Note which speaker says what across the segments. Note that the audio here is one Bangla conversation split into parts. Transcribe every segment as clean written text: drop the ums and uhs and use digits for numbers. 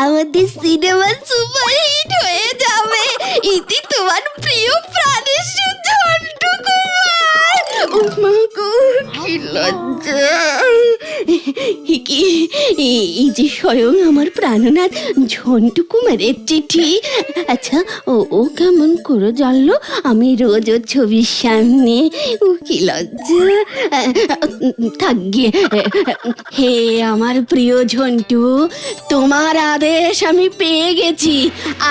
Speaker 1: আমাদের সিনেমা সুপারহিট হয়ে যাবে। ইতি তোমার প্রিয় প্রাণের ঝন্টু কুমার। উমা গো, কি লজ্জা! কি এই যে স্বয়ং আমার প্রাণনাথ ঝন্টু কুমারের চিঠি। আচ্ছা, ও কেমন করে জানলো আমি রোজ ওর ছবির সামনে? কি লজ্জা! থাক গিয়ে। হে আমার প্রিয় ঝন্টু, তোমার আদেশ আমি পেয়ে গেছি।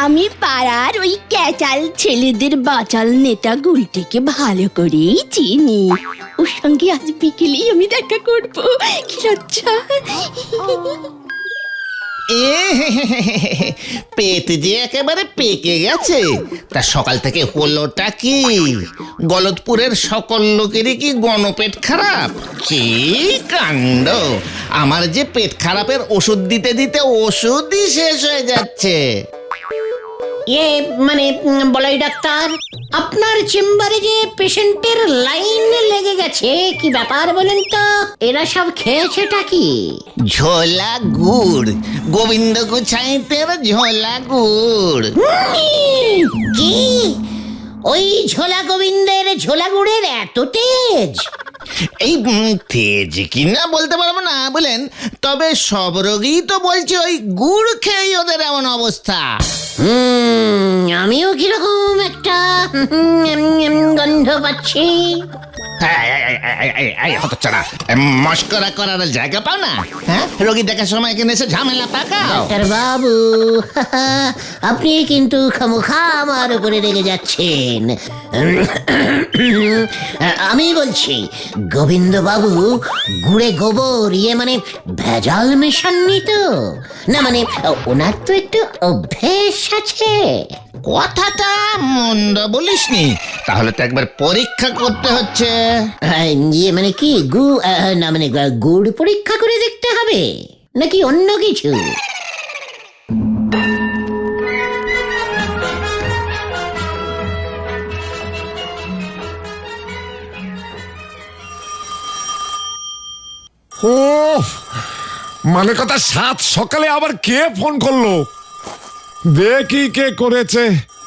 Speaker 1: আমি পাড়ার ওই ক্যাচাল ছেলেদের বাচাল নেতা গুলটিকে ভালো করেই চিনি। ওর সঙ্গে আজ বিকেলেই আমি দেখা করবো। কি লজ্জা!
Speaker 2: পেট যে একেবারে পেকে গেছে। তা সকাল থেকে হলোটা কি? গলতপুরের সকল লোকেরই কি গণপেট খারাপ? কি কাণ্ড! আমার যে পেট খারাপের ওষুধ দিতে দিতে ওষুধই শেষ হয়ে যাচ্ছে।
Speaker 3: মানে বলাই ডাক্তার, আপনার চেম্বারে যে পেশেন্টের লাইন লেগে গেছে, কি ব্যাপার বলেন তো? এরা সব খেয়েছেটা কি?
Speaker 2: ঝোলা গুড়, গোবিন্দ গোছাইতের ঝোলা গুড়।
Speaker 3: কি ওই ঝোলা গোবিন্দের ঝোলা গুড়ের এত তেজ?
Speaker 2: এই তেজ কিনা বলতে পারবো না বলেন, তবে সব রোগী তো বলছে ওই গুড় খেয়েই ওদের এমন অবস্থা।
Speaker 3: আমিও কিরকম একটা গন্ধ পাচ্ছি।
Speaker 2: হতচ্ছাড়া, মস্করা করার জায়গা পাও না? হ্যাঁ, রোগী দেখার সময় এখানে এসে ঝামেলা পাকাও।
Speaker 3: ডাক্তার বাবু, আপনি কিন্তু খামোখা আমার উপরে রেগে যাচ্ছেন। আমি বলছি, গোবিন্দ বাবু গুড়ে গোবর মানে ভেজাল মেশাননি তো? না মানে ওনার তো একটু অভ্যেস আছে।
Speaker 2: কথাটা মন্দ বলিসনি, তাহলে তো একবার পরীক্ষা করতে হচ্ছে।
Speaker 3: মানে কি না মানে গুড় পরীক্ষা করে দেখতে হবে নাকি অন্য কিছু?
Speaker 4: ও মানে কথা, সাত সকালে আবার কে ফোন করলো? দেখি কে করেছে।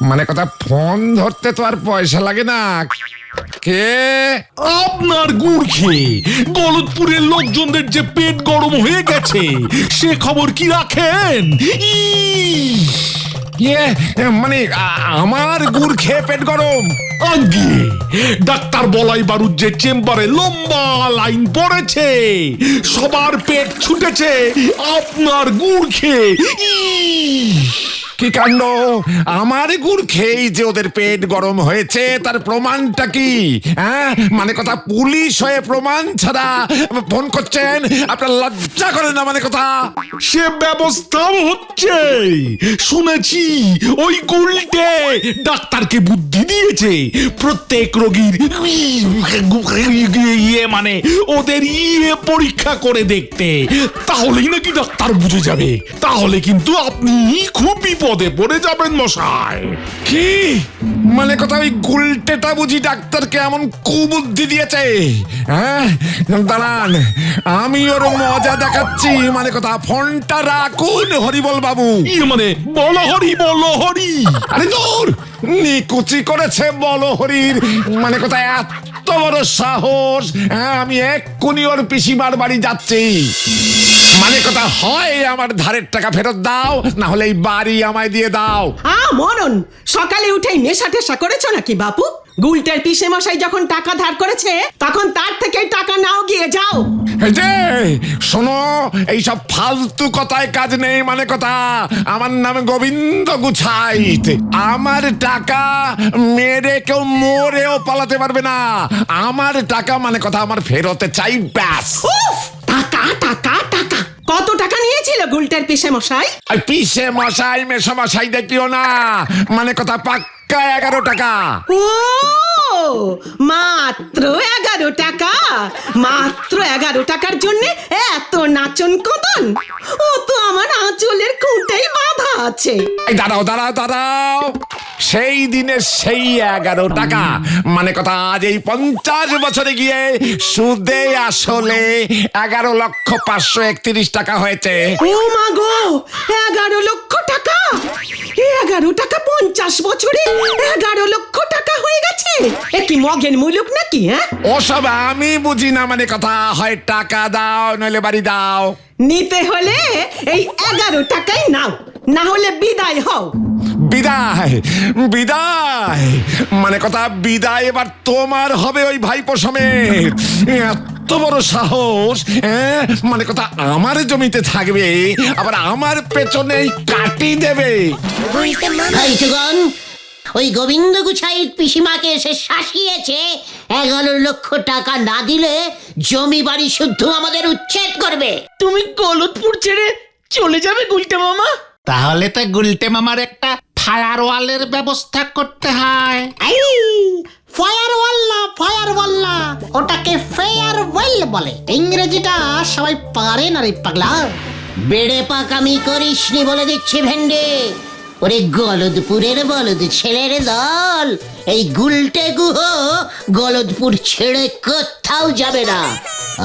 Speaker 4: মানে কথা, ফোন ধরতে তো আর পয়সা লাগে না। কে?
Speaker 5: আপনার গুড় খেয়ে গলতপুরের লোকজনদের যে পেট গরম হয়ে গেছে, সে খবর কি রাখেন?
Speaker 4: মানে আমার গুড় খেয়ে পেট গরম?
Speaker 5: আগে ডাক্তার বলাই বারুদ যে চেম্বারে লম্বা লাইন পড়েছে, সবার পেট ছুটেছে আপনার গুড় খেয়ে।
Speaker 4: কি কাণ্ড! আমার গুড় খেয়েই যে ওদের পেট গরম হয়েছে, তার প্রমাণটা কি? হ্যাঁ, মানে কথা, পুলিশ হয়ে প্রমাণ ছাড়া ফোন করছেন? আপনার লজ্জা করে না? মানে কথা,
Speaker 5: সে ব্যবস্থা হচ্ছে। শুনেছি ওই গুলটে ডাক্তারকে বুদ্ধি দিয়েছে প্রত্যেক রোগীর মানে ওদের পরীক্ষা করে দেখতে। তাহলেই নাকি ডাক্তার বুঝে যাবে। তাহলে কিন্তু আপনি খুব বিপদে পড়ে যাবেন মশাই।
Speaker 4: কি মানে কথা, ওই গুলটেটা বুঝি ডাক্তারকে এমন কুবুদ্ধি দিয়েছে? হ্যাঁ, দাঁড়ান, আমি ওর মজা দেখাচ্ছি। মানে কথা, ফোনটা রাখুন হরিবল বাবু।
Speaker 5: মানে বলো হরি, বলো হরি।
Speaker 4: আরে দূর, নিকুচি করেছে বলো হরির। মানে কথা, এত বড় সাহস! হ্যাঁ, আমি এক্ষুনি ওর পিসিমার বাড়ি যাচ্ছি। মানে কথা, হয় আমার ধারের টাকা ফেরত দাও, না হলে এই বাড়ি আমায় দিয়ে দাও।
Speaker 6: মরণ, সকালে উঠেই নেশা টেশা করেছো নাকি বাপু? গুলটের পিসে মশাই যখন টাকা ধার করেছে, তখন তার থেকে টাকা নাও, গিয়ে যাও।
Speaker 4: এই যে শোনো, এইসব ফালতু কথায় কাজ নেই। মানে কথা, আমার নাম গোবিন্দ গুছাইত। আমার টাকা মেরে কেউ মরেও পালাতে পারবে না। আমার টাকা মানে কথা আমার ফেরতে চাই, ব্যাস।
Speaker 6: টাকা টাকা টাকা, কত টাকা নিয়েছিল গুলটের পিসে মশাই?
Speaker 4: পিসে মশাই মেশো মশাই দেখিও না। মানে কথা, পাক্কা 11 টাকা।
Speaker 6: ও মাত্র 11 টাকা? মাত্র 11 টাকার জন্য এত নাচন কদন? ও তো আমার আঁচলের খুঁটেই বাঁধা আছে।
Speaker 4: এই দাঁড়াও দাঁড়াও দাঁড়াও, সেই দিনের সেই 11 টাকা মানে কথা আজ এই 50 বছরে গিয়ে সুদে আসলে 11,531,000 টাকা হয়েছে।
Speaker 6: ও মা গো, 11 লক্ষ টাকা! 11 টাকা 50 বছরে 11 লক্ষ টাকা হয়ে গেছে। এ কি মগের মুলুক নাকি? হ্যাঁ,
Speaker 4: ওসব আমি বুঝি না, মানে কথা হয় টাকা দাও নইলে বাড়ি দাও।
Speaker 6: নিতে হলে এই 11 টাকাই নাও, না হলে বিদায় হও।
Speaker 4: বিদায় বিদায় মানে কথা বিদায় এবার তোমার হবে ওই ভাইপো সমেত। এত বড় সাহস, হ্যাঁ? মানে কথা আমার জমিতে থাকবে, আবার আমার পেছনেই কাটি দেবে।
Speaker 3: ভাইটুগণ, ওই গোবিন্দ গুছাইয়ের পিসিমাকে এসে শাসিয়েছে 11 লক্ষ টাকা না দিলে জমি বাড়ি শুদ্ধ আমাদের উচ্ছেদ করবে।
Speaker 7: তুমি গলতপুর ছেড়ে চলে যাবে গুলটে মামা?
Speaker 2: তাহলে তো গুলটে মামার একটা ফায়ারওয়ালের ব্যবস্থা করতে হয়।
Speaker 3: ফায়ারওয়াল না, ওটাকে ফেয়ারওয়েল বলে। ইংরেজিটা সবাই পারে না রে পাগলা। বেড়ে পাকামি করিসনি বলে দিচ্ছি ভেন্ডে। ওরে গলদপুরের বলদ ছেলের দল, এই গুলটে গুহ গলদপুর ছেড়ে কোথাও যাবে না।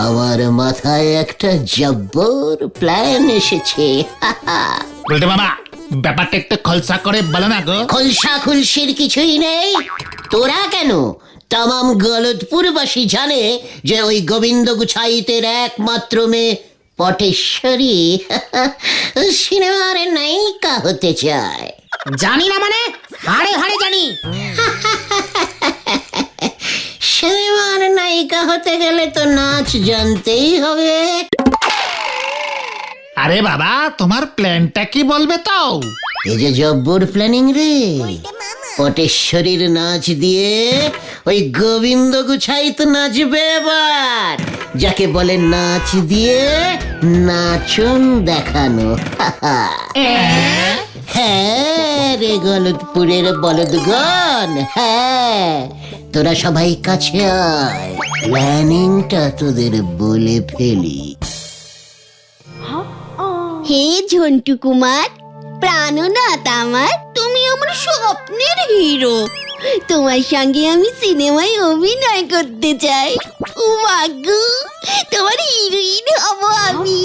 Speaker 3: আমার মাথায় একটা জব্বর প্ল্যান এসেছে।
Speaker 2: গুলটে মামা, ব্যাপারটা একটু খলসা করে বলো না গো।
Speaker 3: খলসা খুলসির কিছুই নেই। তোরা কেন, তামাম গলদপুরবাসী জানে যে ওই গোবিন্দ গুছাইতের একমাত্র মেয়ে পটেশ্বরী সিনেমার নায়িকা হতে চায়।
Speaker 7: জানি না মানে হাড়ে হাড়ে জানি।
Speaker 3: সিনেমার নায়িকা হতে গেলে তো নাচ জানতেই হবে।
Speaker 2: আরে বাবা, তোমার প্ল্যানটা কি বলবে তো?
Speaker 3: এই যে জব্বর প্ল্যানিং রে, পটেশ্বরীর নাচ দিয়ে ওই গোবিন্দ গুছাইত নাচবে এবার, যাকে বলে নাচ দিয়ে নাচন দেখানো। হ্যাঁ রে গলদপুরের বলদগণ, হ্যাঁ, তোরা সবাই কাছে আয়, প্ল্যানিংটা তোদের বলে ফেলি।
Speaker 1: হে ঝন্টু কুমার, প্রাণনাথ আমার, তুমি আমার স্বপ্নের হিরো। তোমার সঙ্গে আমি সিনেমায় অভিনয় করতে চাই। ও মাগো, তোমার হিরোইন হব আমি।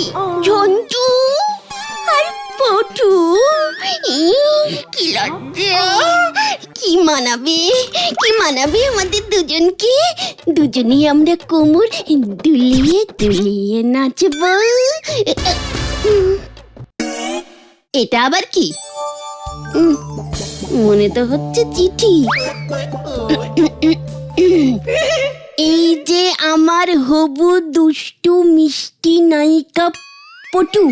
Speaker 1: ঝন্টু আর পটু, কি লজ্জা! কি মানাবে, কি মানাবে আমাদের দুজনকে। দুজনেই আমরা কোমর দুলিয়ে দুলিয়ে নাচবো। এটা আবার কি? মনে তো হচ্ছে চিঠি। এই যে আমার হবু দুষ্টু মিষ্টি নায়িকা পটু,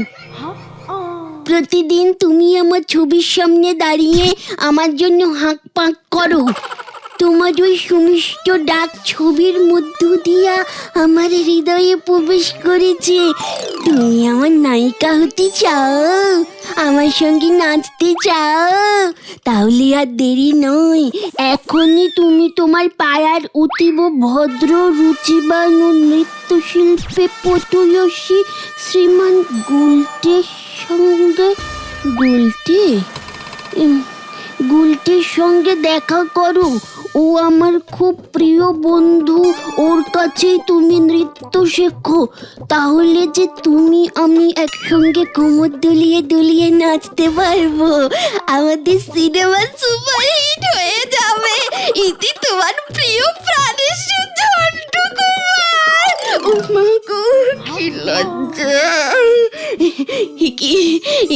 Speaker 1: প্রতিদিন তুমি আমার ছবির সামনে দাঁড়িয়ে আমার জন্য হাঁক পাঁক করো। তোমার ওই সুমিষ্ট ডাক ছবির মধ্য দিয়া আমার হৃদয়ে প্রবেশ করেছে। তুমি আমার নায়িকা হতে চাও, আমার সঙ্গে নাচতে চাও? তাহলে আর দেরি নয়, এখনই তুমি তোমার পাড়ার অতীব ভদ্র রুচিবান ও নৃত্যশিল্পে পটুয়সী শ্রীমান গুলটের সঙ্গে গুলটির সঙ্গে দেখা করো। ও আমার খুব প্রিয় বন্ধু, ওর কাছেই তুমি নৃত্য শেখো। তাহলে যে তুমি আমি একসঙ্গে কোমর দুলিয়ে দুলিয়ে নাচতে পারবো। আমাদের সিনেমা সুপারহিট হয়ে যাবে। ইতি তোমার প্রিয় প্রাণের ঝন্টু কুমার। ও মা গো, কি লজ্জা!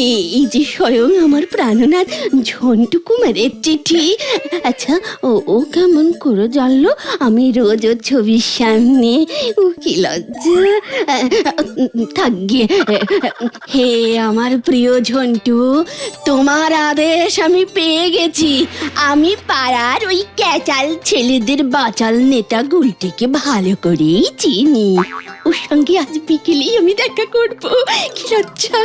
Speaker 1: এই যে স্বয়ং আমার প্রাণনাথ ঝন্টু কুমারের চিঠি। আচ্ছা, ও কেমন করে জানলো আমি রোজ ওর ছবির সামনে? ও কি লজ্জা! থাক গিয়ে। হে আমার প্রিয় ঝন্টু, তোমার আদেশ আমি পেয়ে গেছি। আমি পাড়ার ওই ক্যাচাল ছেলেদের বাচাল নেতা গুলটিকে ভালো করেই চিনি। ওর সঙ্গে আজ বিকেলেই আমি দেখা করব। কি লজ্জা!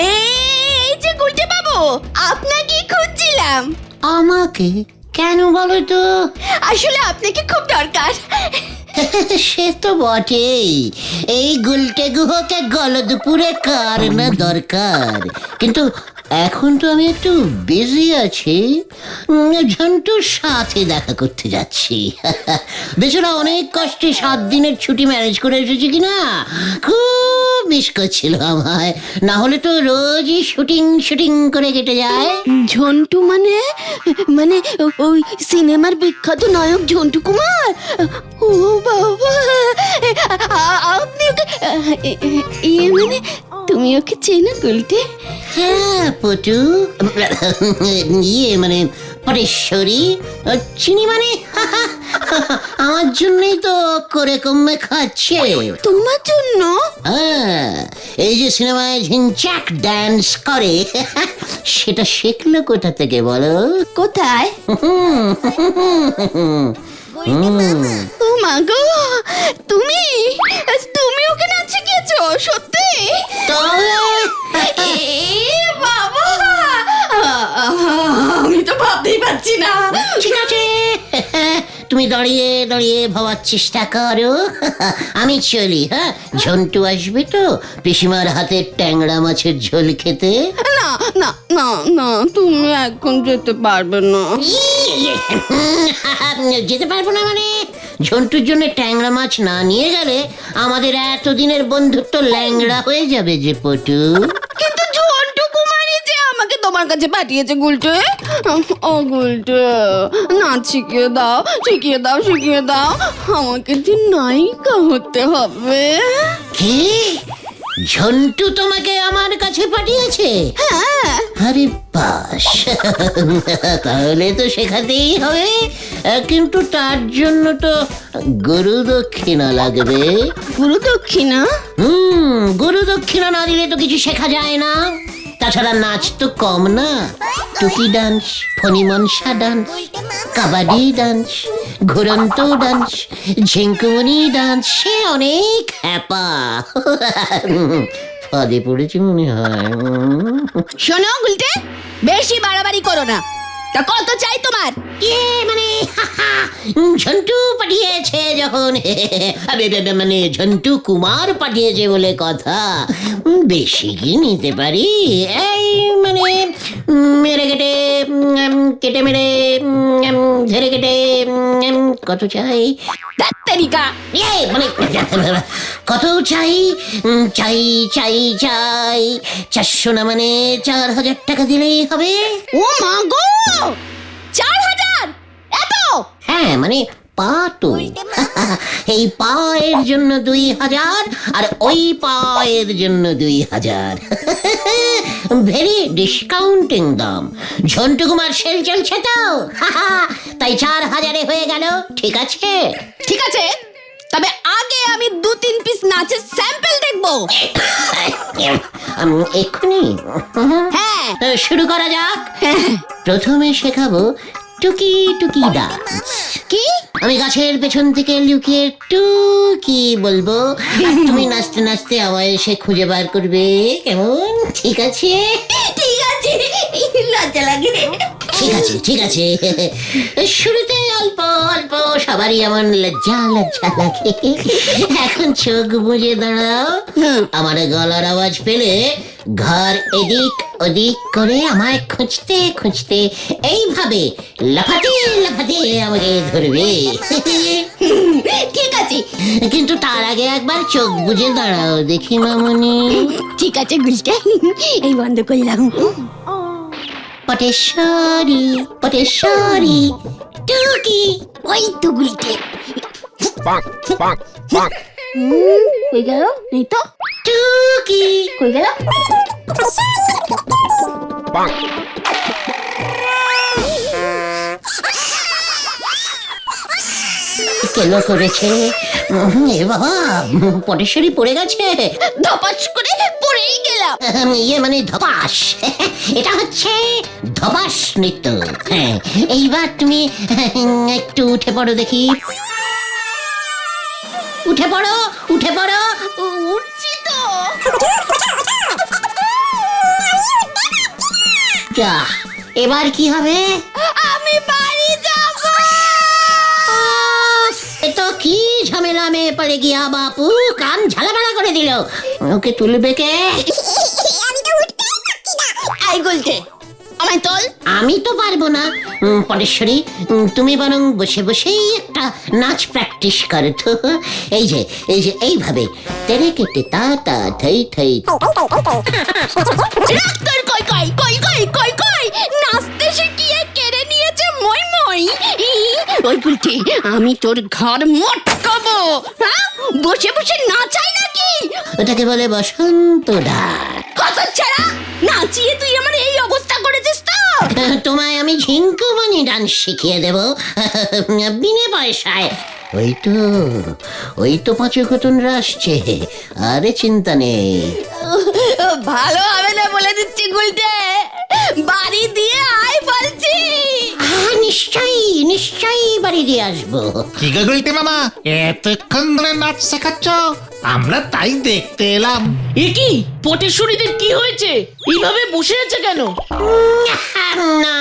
Speaker 1: এই যে গুলটে বাবু, আপনাকে খুঁজছিলাম।
Speaker 3: আমাকে কেন বলো তো?
Speaker 1: আসলে আপনাকে খুব দরকার।
Speaker 3: সে তো বটেই, এই গুলটে গুহকে গলদপুরে কার না দরকার। কিন্তু এখন তো আমি একটু বিজি আছি, ঝন্টুর সাথে দেখা করতে যাচ্ছি। বেচারা অনেক কষ্টে 7 দিনের ছুটি ম্যানেজ করে এসেছে কিনা, খুব মিস করছিল আমায়। না হলে তো রোজই শুটিং শুটিং করে কেটে যায়।
Speaker 1: ঝন্টু মানে মানে ওই সিনেমার বিখ্যাত নায়ক ঝন্টু কুমার? ও বাবা, আপনি ওকে ইয়ে মানে তুমি ওকে চেনো গুলটে?
Speaker 3: হ্যাঁ পটু, ইয়ে মানে পরেশ্বরী চিনি মানে আমার জন্যই তো করে কমে খাচ্ছে।
Speaker 1: তোমার জন্য?
Speaker 3: হ্যাঁ, এই যে সিনেমায় ঝিনচাক ডান্স করে সেটা শিখলো কোথা থেকে বলো?
Speaker 1: কোথায়? ও মা গো, তুমি তুমি ওকে নাচ শিখিয়েছো? সত্যি? এ বাবা, আমি তো ভাবতেই পারছি না।
Speaker 3: ঠিক আছে, তুমি দাঁড়িয়ে দাঁড়িয়ে ভাবার চেষ্টা করো, আমি চলি। হ্যাঁ, ঝন্টু আসবে তো পিসিমার হাতে ট্যাংরা মাছের ঝোল খেতে।
Speaker 1: না না না না, তুমি এখন যেতে পারবে না।
Speaker 3: যেতে পারবো না মানে? ঝন্টুর জন্য ট্যাংরা মাছ না নিয়ে গেলে আমাদের এতদিনের বন্ধুত্ব ল্যাংড়া হয়ে যাবে যে পটু।
Speaker 1: কিন্তু ঝন্টু কুমারী যে আমাকে তোমার কাছে পাঠিয়েছে গুলটে। ও গুলটে, নাচ শিখিয়ে দাও, শিখিয়ে দাও, শিখিয়ে দাও। আমাকে যে নায়িকা হতে হবে।
Speaker 3: কি? ঝন্টু তোমাকে আমার কাছে পাঠিয়েছে?
Speaker 1: হ্যাঁ।
Speaker 3: আরে বাস, তাহলে তো শেখাতেই হবে, কিন্তু তার জন্য তো গুরু দক্ষিণা লাগবে।
Speaker 1: গুরু দক্ষিণা?
Speaker 3: গুরু দক্ষিণা না দিলে তো কিছু শেখা যায় না। তাছাড়া নাচ তো কম না, টুকি ডান্স, ফণিমনসা ডান্স, কাবাডি ডান্স, ঘুরন্ত ডান্স, ঝিঙ্কুমনি ডান্স, সে অনেক হ্যাপা। ফাঁদে পড়েছি মনে হয়।
Speaker 1: শোনো গুলটে, বেশি বাড়াবাড়ি করো না। তা কত চাই তোমার?
Speaker 3: মানে ঝন্টু পাঠিয়েছে যখন, মানে ঝন্টু কুমার পাঠিয়েছে বলে কথা, বেশি কি নিতে পারি? এই মানে মেরে কেটে কেটে মেরে ঝেড়ে কেটে কত চাই?
Speaker 1: ডাক্তারিকা
Speaker 3: মানে কত চাই? চাই চাই চাই 400 না মানে 4000 টাকা দিলেই হবে।
Speaker 1: ও মা গো, 4000? এত?
Speaker 3: হ্যাঁ মানে পা তো, এই পায়ের জন্য 2000 আর ওই পায়ের জন্য 2000। ভেরি ডিসকাউন্টিং দাম। ঝন্টু কুমার সেল চলছে তো, তাই 4000-এ হয়ে গেল। ঠিক আছে?
Speaker 1: ঠিক আছে, তবে আগে আমি 2-3 পিস নাচের স্যাম্পল দেখবো।
Speaker 3: এক্ষুনি?
Speaker 1: হ্যাঁ।
Speaker 3: শুরু করা যাক। প্রথমে শেখাবো টুকি টুকি ডান্স।
Speaker 1: কি?
Speaker 3: আমি গাছের পেছন থেকে লুকিয়ে টুকি বলবো, আর তুমি নাচতে নাচতে আমায় এসে খুঁজে বার করবে, কেমন? ঠিক আছে?
Speaker 1: ঠিক আছে, লজ্জা লাগে।
Speaker 3: ঠিক আছে, ঠিক আছে। শুরুতে অল্প অল্প সবারই এমন লজ্জা লজ্জা লাগে। এখন চোখ বুজে দাঁড়াও। আমার গলার আওয়াজ পেলে ঘর এদিক ওদিক করে আমায় খুঁজতে খুঁজতে এইভাবে লাফাতে লাফাতে আমাকে ধরবে।
Speaker 1: ঠিক আছে,
Speaker 3: কিন্তু তার আগে একবার চোখ বুজে দাঁড়াও দেখি মামনি।
Speaker 1: ঠিক আছে গুলটে, এই বন্ধ করলাম।
Speaker 3: পটেশ্বরী পটেশ্বরী টুকি।
Speaker 1: ওই তো গুলটে। কই গেল? এই তো
Speaker 3: টুকি।
Speaker 1: কই গেল?
Speaker 3: কেলো করেছে? এ বাবা, পটেশ্বরী পড়ে গেছে।
Speaker 1: ধপাস করে পড়েই গেলাম।
Speaker 3: ইয়ে মানে ধপাস, এটা হচ্ছে ধপাস নৃত্য। হ্যাঁ, এইবার তুমি একটু উঠে পড়ো দেখি। উঠে পড়ো, উঠে পড়ো।
Speaker 1: উঠছি তো।
Speaker 3: যা, এবার কি হবে?
Speaker 1: আমি বাড়ি যাব।
Speaker 3: এ তো কি ঝামেলা! পড়ে গিয়া বাপু কান ঝালাপালা করে দিল। ওকে তুলবে কে?
Speaker 1: আই গুলটে আমায় তোল।
Speaker 3: আমি তো পারবো না। পরেশ্বরী, তুমি বরং বসে বসেই একটা নাচ প্র্যাকটিস করো তো। এই যে এইভাবে তেরে কেটে তা তা থাই থাই।
Speaker 1: ডাক্তার কই কই কই কই কই কই নাচতে শিখিয়ে কেড়ে নিয়েছে মই মই। ওই গুলটে আমি তোর ঘর মটকাবো। হ্যাঁ, বসে বসে নাচাই নাকি?
Speaker 3: ওটাকে বলে বসন্ত ডাক।
Speaker 1: কত ছাড়া নাচিয়ে তুই আমার এই অবস্থা করেছিস তো।
Speaker 3: তোমায় আমি ঝিঙ্কুমানি ডান্স শিখিয়ে দেব বিনে পয়সায়। ওই তো পাঁচকতনরা আসছে, আরে চিন্তা নেই।
Speaker 1: ভালো হবে না বলে দিচ্ছি গুলটে, বাড়ি দিয়ে আয় বলছি।
Speaker 3: নিশ্চয়ই বাড়ি দিয়ে আসবো।
Speaker 2: কি গো গুলটে মামা, এতক্ষণ ধরে নাচ শেখাচ্ছ? আমরা তাই দেখতে এলাম।
Speaker 7: এ কি পটেশ্বরীদের কি হয়েছে? এইভাবে বসে আছে কেন?
Speaker 3: না,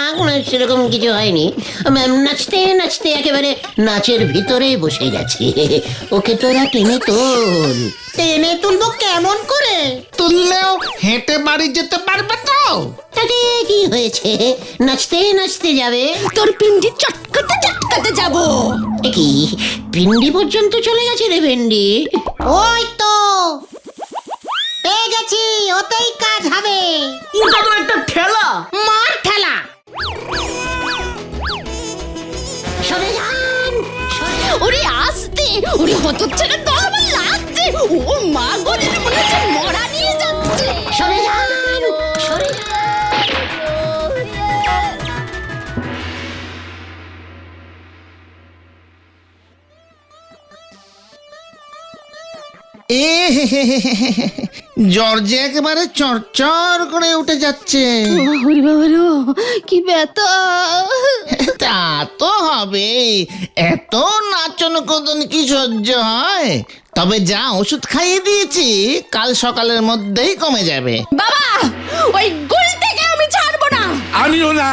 Speaker 3: সেরকম কিছু হয়নি। নাচতে নাচতে একেবারে নাচের ভিতরে বসে গেছি। ওকে তোরা টেনে তোল। টেনে তুলবো কেমন করে?
Speaker 2: তুললেও হেঁটে বাড়ি যেতে পারবে তো?
Speaker 3: তাতে কি হয়েছে, নাচতে নাচতে যাবে।
Speaker 1: তোর পিন্ডি চটকাতে চটকাতে যাবো।
Speaker 3: এ কি পিন্ডি পর্যন্ত চলে গেছে রে ভেন্ডি? ওই তো পেয়ে গেছি, ওতেই কাজ হবে।
Speaker 7: ওটা তো একটা ঠেলা।
Speaker 3: মার ঠেলা। সরে যান, সরে যান।
Speaker 1: ওরে আসতে, ওরে হতচ্ছাড়া তো আমার লাগছে। ও মা গো, যেন মনে হচ্ছে মরা নিয়ে যাচ্ছে।
Speaker 3: সরে যান, সরে যান।
Speaker 2: জর্জে একেবারে চরচর করে উঠে যাচ্ছে।
Speaker 1: ওরে বাবা রো, কি ব্যথা।
Speaker 2: তা তো হবে, এত নাচন কদন কি সহ্য হয়? তবে যা ওষুধ খাইয়ে দিয়েছি, কাল সকালের মধ্যেই কমে যাবে।
Speaker 1: বাবা, ওই গুলটেকে আমি ছাড়বো না।
Speaker 4: আমিও না।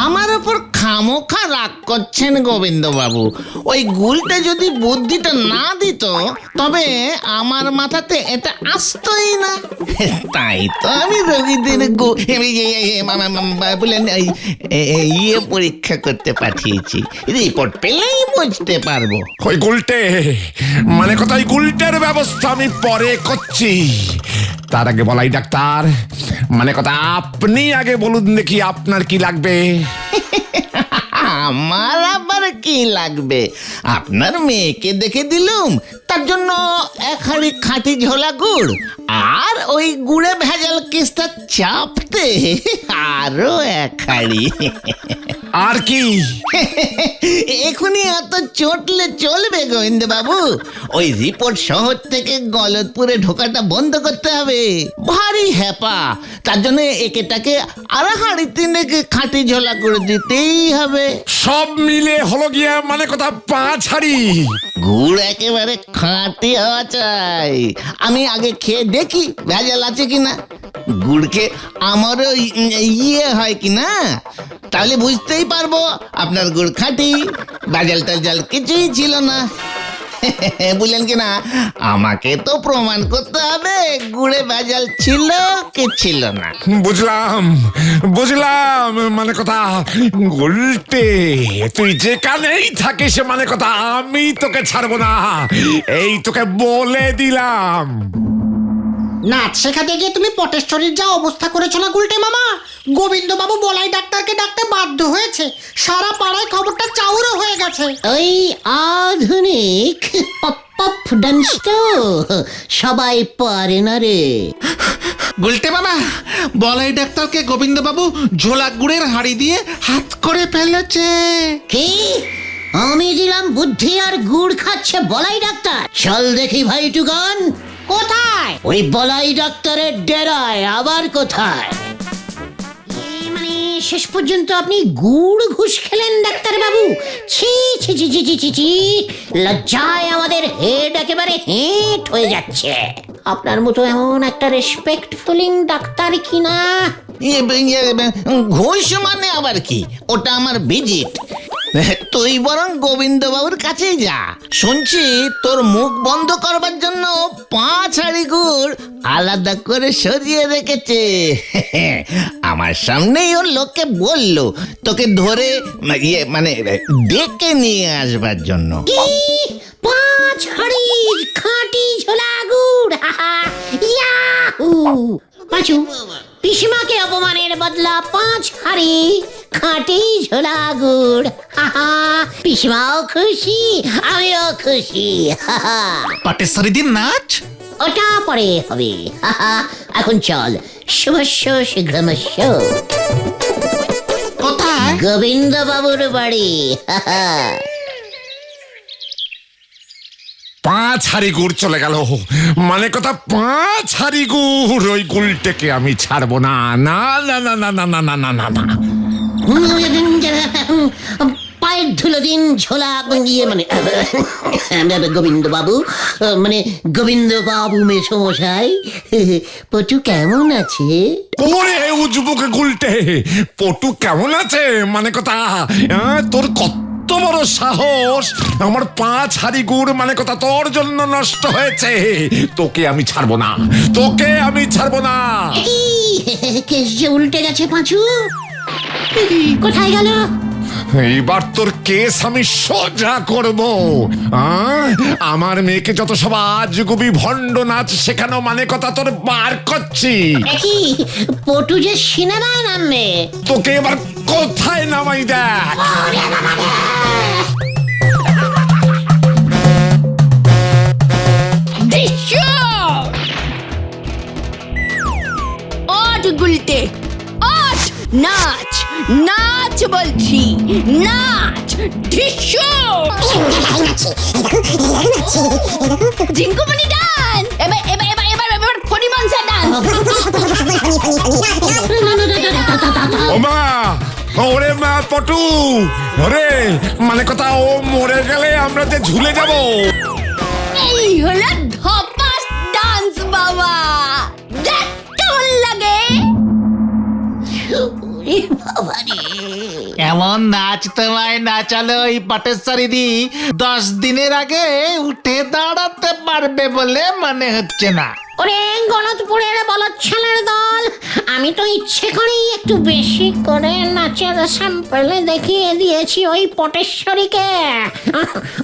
Speaker 2: আমার ওপর খামোখা রাগ করছেন গোবিন্দ বাবু। ওই গুলটা যদি বুদ্ধিটা না দিত, তবে আমার মাথাতে এটা আসতোই না। তাই তো আমি রোগীদের ইয়ে পরীক্ষা করতে পাঠিয়েছি। রিপোর্ট পেলেই বুঝতে পারবো।
Speaker 4: ওই গুলটে মানে কথা, ওই গুলটের ব্যবস্থা আমি পরে করছি। তার আগে বলাই ডাক্তার, মানে কথা আপনি আগে বলুন দেখি আপনার কি লাগবে।
Speaker 2: আমার আবার কি লাগবে? আপনার মেয়েকে দেখে দিলুম, তার জন্য এক হাঁড়ি খাঁটি ঝোলা গুড়, আর ওই গুড়ে ভেজাল কেসটা চাপতে আরো এক হাঁড়ি।
Speaker 4: আর কি?
Speaker 2: এখনই এত চটলে চলবে গোবিন্দ বাবু? ওই রিপোর্ট শহর থেকে গলতপুরে ঢোকাটা বন্ধ করতে হবে। ভারী হ্যাপা, তার জন্য একেটাকে আরো হাঁড়ি তিনেকে খাঁটি ঝোলা করে দিতেই হবে।
Speaker 4: সব মিলে হলো গিয়া মানে কথা 5 হাঁড়ি।
Speaker 2: গুড় একেবারে খাঁটি হওয়া চাই। আমি আগে খেয়ে দেখি ভেজাল আছে কিনা। গুড়কে আমারও ইয়ে হয় কিনা, তাহলে বুঝতেই পারবো আপনার গুড় খাঁটি, ভেজাল টাজাল কিছুই ছিল না। বুঝলেন কিনা? আমাকে তো প্রমাণ করতে হবে গুড়ে ভেজাল ছিল কি ছিল না।
Speaker 4: বুঝলাম মানে কথা গুলটে, তুই যেখানেই থাকিস মানে কথা আমি তোকে ছাড়বো না, এই তোকে বলে দিলাম।
Speaker 3: নাচ শেখাতে গিয়ে তুমি পটেশ্বরীর যা অবস্থা করেছো না গুলটে মামা, গোবিন্দ বাবু বলাই ডাক্তারকে ডাকতে বাধ্য হয়েছে। সারা পাড়ায় খবরটা চাউরও হয়ে গেছে। ওই আধুনিক পপ পপ ডান্স তো সবাই পারে না রে।
Speaker 2: গুলটে বাবা, বলাই ডাক্তারকে গোবিন্দ বাবু ঝোলা গুড়ের হাঁড়ি দিয়ে হাত করে ফেলেছে।
Speaker 3: কি? আমি দিলাম বুদ্ধি আর গুড় খাচ্ছে বলাই ডাক্তার? চল দেখি ভাই টুকান, কোথায়? ওই বলাই ডাক্তারের ডেরায়। আবার কোথায়? মানে শেষ পর্যন্ত আপনি গুড় ঘুষ খেলেন ডাক্তার বাবু? ছি ছি ছি ছি ছি ছি ছি, লজ্জায় আমাদের হেড একেবারে হেঁট হয়ে যাচ্ছে। আপনার মতো এমন একটা রেসপেক্টফুলিং ডাক্তার কিনা।
Speaker 2: ঘুষ মানে আবার কি? ওটা আমার ভিজিট। তুই বরং গোবিন্দবাবুর কাছেই যা। শুনছি তোর মুখ বন্ধ করবার জন্য 5 হাঁড়ি গুড় আলাদা করে সরিয়ে রেখেছে। আমার সামনেই ওর লোককে বললো তোকে ধরে মানে ডেকে নিয়ে আসবার জন্য।
Speaker 3: 5 হাঁড়ি খাঁটি ঝোলা গুড়, ইয়াহু! পাঁচু, পিসিমাকে অপমানের বদলা 5 হাঁড়ি খাঁটি ঝোলা গুড়। পিসিমাও খুশি, আমিও খুশি।
Speaker 8: পাটেশ্বরী দিন নাচ
Speaker 3: ওটা পরে হবে। এখন চল, শুভস্য শীঘ্রমস্য।
Speaker 8: কোথায়?
Speaker 3: গোবিন্দ বাবুর বাড়ি।
Speaker 4: 5 হাঁড়ি গুড় চলে গেল, মানে কথা 5 হাঁড়ি গুড়। ওই গুলটেকে আমি ছাড়বো না, না না না না না না না না না।
Speaker 3: পায়ের ধুলো দিন ঝোলা ইয়ে মানে গোবিন্দ বাবু, মানে গোবিন্দ বাবু মেসমশাই, পটু কেমন আছে?
Speaker 4: ওরে উজবুকে গুলটে, পটু কেমন আছে মানে কথা? তোর কত বড় সাহস! আমার 5 হাঁড়ি গুড় মানে কথা তোর জন্য নষ্ট হয়েছে। তোকে আমি ছাড়বো না, তোকে আমি ছাড়বো না।
Speaker 3: কেস যে উল্টে গেছে পাঁচু, কোথায় গেল?
Speaker 4: এইবার তোর কেস আমি সোজা করব। আমার মেয়েকে যত সব আজগুবি ভণ্ড নাচ শেখানো মানে কথা তোর বার করছি।
Speaker 3: কি পটু যে সিনেমায় নামবে?
Speaker 4: তোকে এবার কোথায় নামাই দেখ।
Speaker 1: ওঠ গুলটে, ওঠ, নাচ নাচ বলছি, নাচ। ঝিঙ্কুমনি ডান্স, এবার এবার এবার এবার এবার ফণিমনসা ডান্স।
Speaker 4: ওমা, ওরে মা পটু, ওরে মানে কথা ও মরে গেলে আমরা যে ঝুলে যাব।
Speaker 1: এই হলো ধপাস ডান্স বাবা, দেখ কেমন লাগে।
Speaker 8: এমন নাচ তোমায় নাচালো ওই পাটেশ্বরী দি 10 দিনের আগে উঠে দাঁড়াতে পারবে বলে মনে হচ্ছে না।
Speaker 3: ওরে গলতপুরের বলদ ছেলের দল, আমি তো ইচ্ছে করেই একটু বেশি করে নাচের স্যাম্পল দেখিয়ে দিয়েছি ওই পটেশ্বরীকে।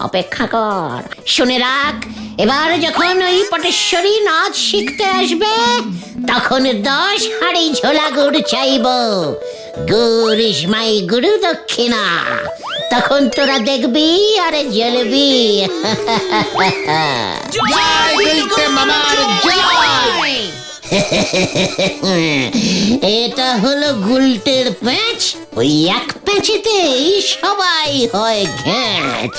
Speaker 3: অপেক্ষা কর, শুনে রাখ, এবার যখন ওই পটেশ্বরী নাচ শিখতে আসবে তখন 10 হাঁড়ি ঝোলা গুড় চাইব। গুড় ইস মাই গুরু দক্ষিণা। তখন তোরা দেখবি আরে জ্বলবি। এটা হলো গুলটের প্যাঁচ, ওই এক প্যাঁচেতেই সবাই হয় ঘ্যাঁচ।